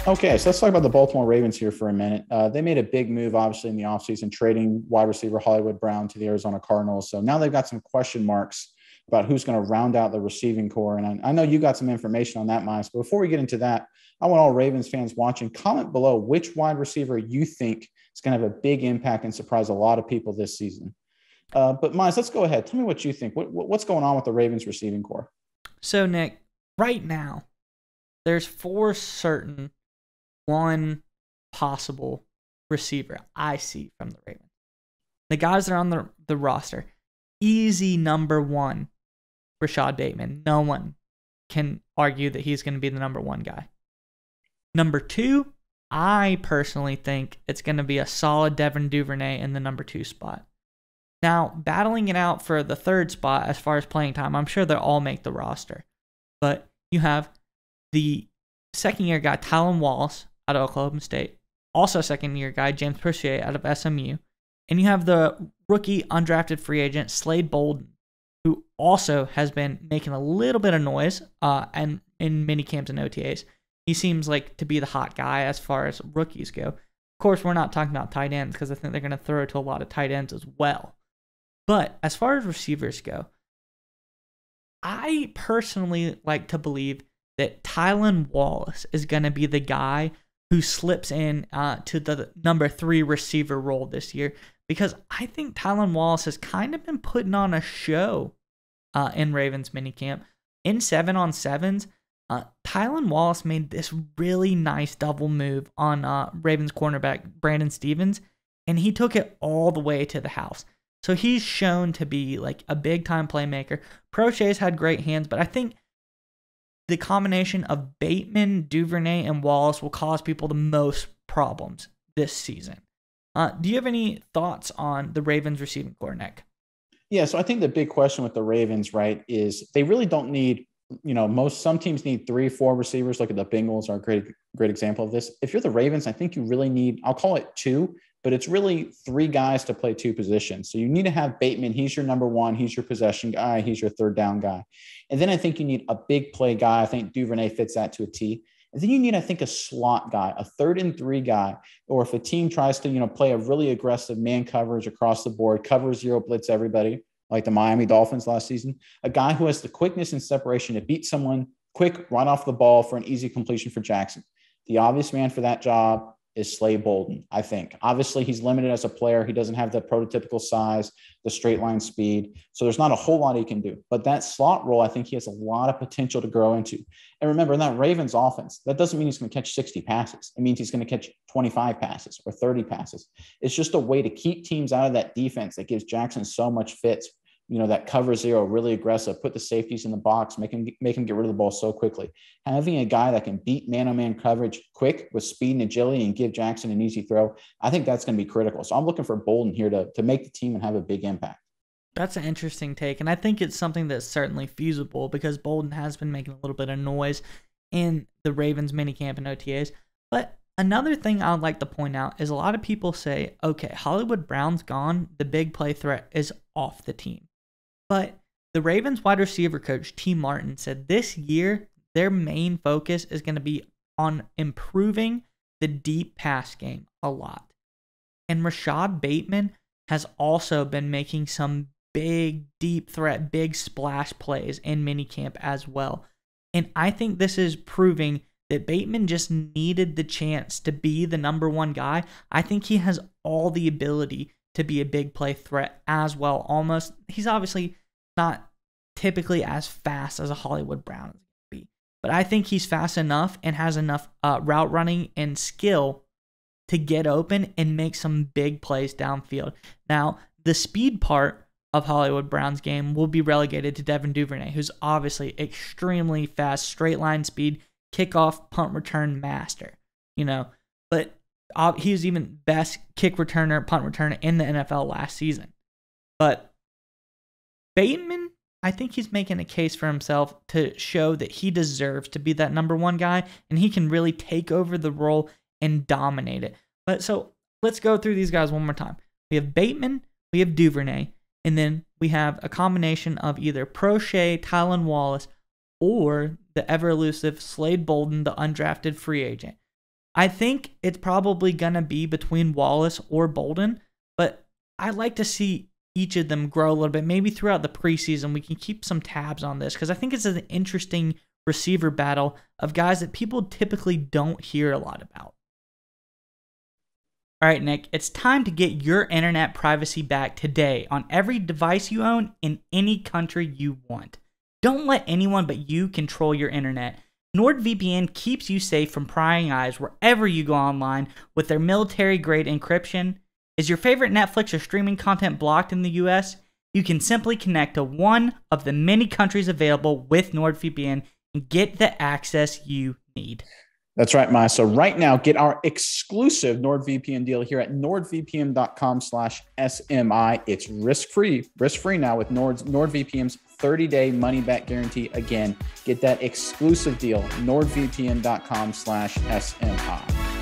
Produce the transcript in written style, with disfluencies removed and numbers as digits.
Okay, so let's talk about the Baltimore Ravens here for a minute. They made a big move, obviously, in the offseason, trading wide receiver Hollywood Brown to the Arizona Cardinals. So now they've got some question marks about who's going to round out the receiving core. And I know you got some information on that, Miles. But before we get into that, I want all Ravens fans watching, comment below which wide receiver you think is going to have a big impact and surprise a lot of people this season. But Miles, let's go ahead. Tell me what you think. What's going on with the Ravens receiving core? So, Nick, right now, there's four certain one possible receiver I see from the Ravens. The guys that are on the roster, easy number one, Rashad Bateman. No one can argue that he's going to be the number one guy. Number two, I personally think it's going to be a solid Devin Duvernay in the number two spot. Now, battling it out for the third spot as far as playing time, I'm sure they'll all make the roster. But you have the second-year guy, Tylan Wallace, out of Oklahoma State. Also second-year guy, James Proche, out of SMU. And you have the rookie undrafted free agent, Slade Bolden, who also has been making a little bit of noise and in mini camps and OTAs. He seems like to be the hot guy as far as rookies go. Of course, we're not talking about tight ends because I think they're going to throw to a lot of tight ends as well. But as far as receivers go, I personally like to believe that Tylan Wallace is going to be the guy who slips in to the number three receiver role this year, because I think Tylan Wallace has kind of been putting on a show in Ravens minicamp. In 7-on-7s, Tylan Wallace made this really nice double move on Ravens cornerback Brandon Stevens, and he took it all the way to the house. So he's shown to be like a big-time playmaker. Proche's had great hands, but I think the combination of Bateman, Duvernay, and Wallace will cause people the most problems this season. Do you have any thoughts on the Ravens receiving core, Nick? Yeah, so I think the big question with the Ravens, right, is they really don't need, some teams need 3-4 receivers. Look at the Bengals are a great example of this. If you're the Ravens, I think you really need, I'll call it two, but it's really three guys to play two positions. So you need to have Bateman. He's your number one. He's your possession guy. He's your third down guy. And then I think you need a big play guy. I think Duvernay fits that to a T. And then you need, I think, a slot guy, a 3rd-and-3 guy, or if a team tries to, play a really aggressive man coverage across the board, cover zero, blitz everybody, like the Miami Dolphins last season, a guy who has the quickness and separation to beat someone quick, right off the ball for an easy completion for Jackson. The obvious man for that job is Slade Bolden, I think. Obviously, he's limited as a player. He doesn't have the prototypical size, the straight line speed. So there's not a whole lot he can do. But that slot role, I think he has a lot of potential to grow into. And remember, in that Ravens offense, that doesn't mean he's going to catch 60 passes. It means he's going to catch 25 passes or 30 passes. It's just a way to keep teams out of that defense that gives Jackson so much fits. That cover zero, really aggressive, put the safeties in the box, make him get rid of the ball so quickly. Having a guy that can beat man-on-man coverage quick with speed and agility and give Jackson an easy throw, I think that's going to be critical. So I'm looking for Bolden here to make the team and have a big impact. That's an interesting take, and I think it's something that's certainly feasible because Bolden has been making a little bit of noise in the Ravens minicamp and OTAs. But another thing I would like to point out is a lot of people say, okay, Hollywood Brown's gone, the big play threat is off the team. But the Ravens wide receiver coach, T. Martin, said this year their main focus is going to be on improving the deep pass game a lot. And Rashad Bateman has also been making some big, deep threat, big splash plays in minicamp as well. And I think this is proving that Bateman just needed the chance to be the number one guy. I think he has all the ability to be a big play threat as well. Almost, he's obviously not typically as fast as a Hollywood Brown is going to be, but I think he's fast enough and has enough route running and skill to get open and make some big plays downfield. Now, the speed part of Hollywood Brown's game will be relegated to Devin Duvernay, who's obviously extremely fast, straight line speed, kickoff, punt return master, but he was even best kick returner, punt returner in the NFL last season. But Bateman, I think he's making a case for himself to show that he deserves to be that number one guy, and he can really take over the role and dominate it. But so let's go through these guys one more time. We have Bateman, we have Duvernay, and then we have a combination of either Proche, Tylan Wallace, or the ever elusive Slade Bolden, the undrafted free agent. I think it's probably going to be between Wallace or Bolden, but I'd like to see each of them grow a little bit. Maybe throughout the preseason, we can keep some tabs on this because I think it's an interesting receiver battle of guys that people typically don't hear a lot about. All right, Nick, it's time to get your internet privacy back today on every device you own in any country you want. Don't let anyone but you control your internet. NordVPN keeps you safe from prying eyes wherever you go online with their military-grade encryption. Is your favorite Netflix or streaming content blocked in the US? You can simply connect to one of the many countries available with NordVPN and get the access you need. That's right, Maya. So right now, get our exclusive NordVPN deal here at nordvpn.com/SMI. It's risk-free now with NordVPN's 30-day money-back guarantee. Again, get that exclusive deal, nordvpn.com/SMI.